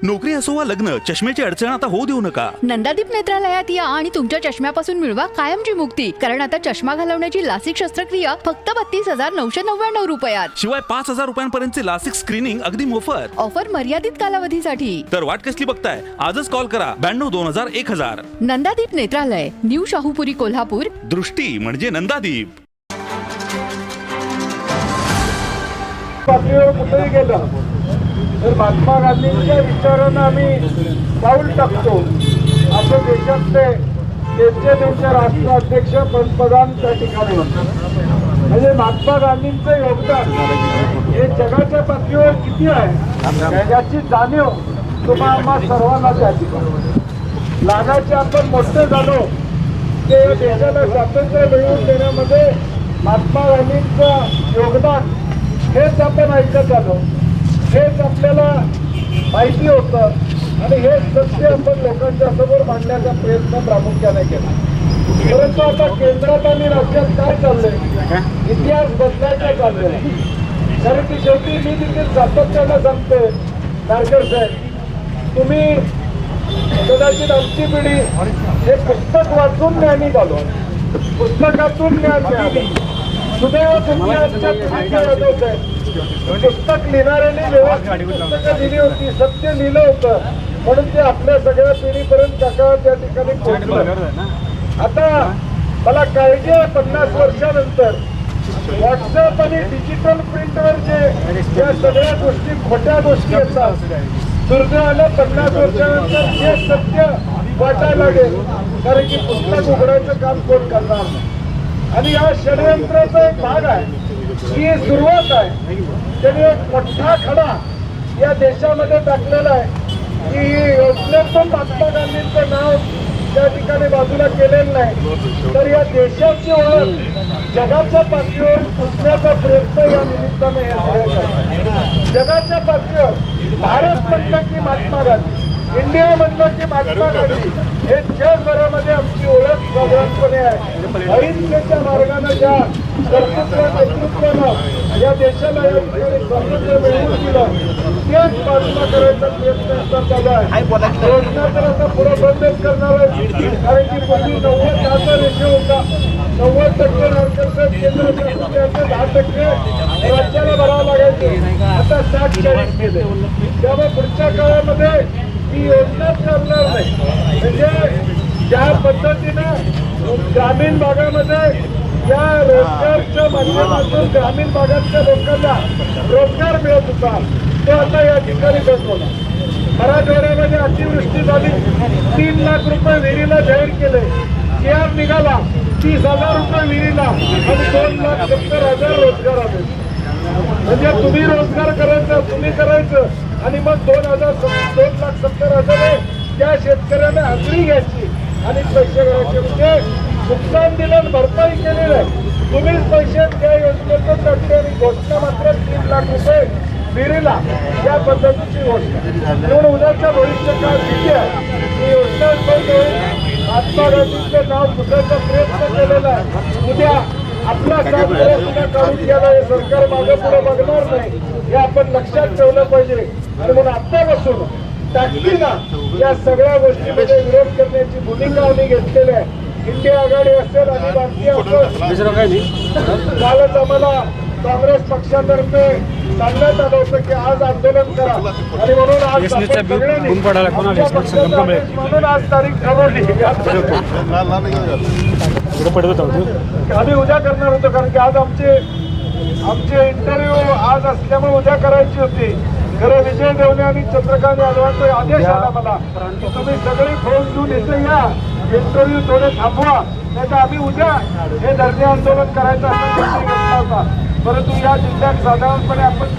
नोकरी असो वा लग्न, चष्म्याची अडचण आता होऊ देऊ नका. नंदादीप नेत्रालयात या आणि तुमच्या चष्म्यापासून मिळवा कायमची मुक्ती. कारण आता चष्मा घालवण्याची लासिक शस्त्रक्रिया फक्त 32,999 रुपयात. शिवाय 5,000 रुपयांपर्यंतचे लासिक स्क्रीनिंग अगदी मोफत. ऑफर मर्यादित कालावधीसाठी. तर वाट कसली बघताय, आजच कॉल करा 92-2000-1000. नंदादीप नेत्रालय, न्यू शाहूपुरी, कोल्हापूर. दृष्टी म्हणजे नंदादीप. पातळीवर कुठेही गेलं तर महात्मा गांधींच्या विचारांना आम्ही पाऊल टाकतो. असं देशातले त्यांचे राष्ट्राध्यक्ष पंतप्रधान त्या ठिकाणी म्हणजे महात्मा गांधींचं योगदान हे जगाच्या पातळीवर किती आहे याची जाणीव तुम्हाला सर्वांना द्यायची. लहानाचे आपण मोठे झालो ते देशाला स्वातंत्र्य मिळवून देण्यामध्ये महात्मा गांधींचं योगदान हेच आपण ऐकत आलो, हेच आपल्याला माहिती होतं आणि हे सत्य आपण लोकांच्या समोर मांडण्याचा प्रयत्न प्रामुख्याने केला. परंतु आता केंद्रात आणि राज्यात काय चाललंय, इतिहास बदलायचा चाललेला. कारण की शेवटी मी देखील सातत्यानं सांगतोय नारकर साहेब, तुम्ही कदाचित आमची पिढी हे पुस्तक वाचून ज्ञानी झालो, पुस्तकातून ज्ञान मिळालं. सुदैव तुम्ही आमच्या पिढीचे आहे. पुस्तक लिहिणाऱ्यांनी व्यवस्थित पुस्तकं लिहिली होती, सत्य लिहिलं होतं म्हणून ते आपल्या सगळ्या पिढीपर्यंत काका त्या ठिकाणी पोहोचलं. आता मला काळजी आहे 50 वर्षानंतर व्हॉट्सअप आणि डिजिटल प्रिंटवर जे या सगळ्या गोष्टी खोट्या गोष्टी येतात, दुर्दैवानं 50 वर्षानंतर हे सत्य वाटायला लागेल. कारण की पुस्तक उघडायचं काम कोण करणार नाही. आणि या षडयंत्राचा एक भाग आहे, ही सुरुवात आहे. त्यांनी एक मोठा खडा या देशामध्ये टाकलेला आहे की योजनेतून महात्मा गांधींचं नाव त्या ठिकाणी बाजूला केलेलं नाही, तर या देशाची ओळख जगाच्या पातळीवर पुसण्याचा प्रयत्न या निमित्ताने हे जगाच्या पातळीवर भारत म्हणलं की महात्मा गांधी, इंडिया म्हणलं की महात्मा गांधी, हे जगभरामध्ये आमची ओळख साधारणपणे आहे. अहिंसेच्या मार्गाने ज्या नेतृत्वानं या देशाला या ठिकाणी स्वातंत्र्य मिळवून दिलं, तेच बाजूला करायचा प्रयत्न चालू आहे. योजना तर आता पुढे बंदच करणार आहे. कारण की पूर्वी 90% रेशो होता, 90% नागरिकांचं केंद्र शासनाचे 10% राज्याला भरावं लागायचे. आता 60-40 केले. त्यामुळे पुढच्या काळामध्ये ही योजना चालणार नाही. म्हणजे ज्या पद्धतीनं ग्रामीण भागामध्ये या रोजगारच्या माध्यमातून ग्रामीण भागातल्या लोकांना रोजगार मिळत होता, तो आता या ठिकाणी बंद होणार. मराठवाड्यामध्ये अतिवृष्टी झाली, 3 लाख रुपये विहिरीला जाहीर केले. केआर निघाला 30,000 रुपये विहिरीला आणि 2,70,000 रोजगार आले. म्हणजे तुम्ही रोजगार करायचा, तुम्ही करायचं आणि मग 2,70,000 त्या शेतकऱ्याने हजेरी घ्यायची आणि पैसे घ्यायचे. म्हणजे नुकसान दिलं, भरपाई केलेलं आहे. तुम्हीच पैसे त्या योजनेतून टाकले आणि घोषणा मात्र 3 लाख रुपये विहिरीला, या पद्धतीची घोषणा. म्हणून उद्याच्या भविष्यकाळ किती आहे ही योजना बंद होईल. महात्मा गांधींचं नाव पुसायचा प्रयत्न केलेला आहे. उद्या आपला साथ सुद्धा काढून घ्यायला हे सरकार मागे पुढे बघणार नाही, हे आपण लक्षात ठेवलं पाहिजे. आणि म्हणून आत्तापासून ताकदीनं या सगळ्या गोष्टीमध्ये विरोध करण्याची भूमिका आम्ही घेतलेली आहे. इंडिया आघाडी असेल आणि भारतीय असेल, कालच आम्हाला काँग्रेस पक्षातर्फे सांगण्यात आलं होतं की आज आंदोलन करा आणि म्हणून आज सगळ्यांनी म्हणून आज तारीख ठरवली. आम्ही उद्या करणार होतो कारण की आज आमचे इंटरव्ह्यू आज असल्यामुळे उद्या करायची होती. खरं विजय देवणे आणि चंद्रकांत यादवांचा आदेश आला मला की तुम्ही सगळे फोन घेऊन इथे या, इंटरव्ह्यू थोडे थांबवा, नाही तर आम्ही उद्या हे धरणे आंदोलन करायचं असा निर्णय घेतला होता. परंतु या जिल्ह्यात साधारणपणे आपण सगळे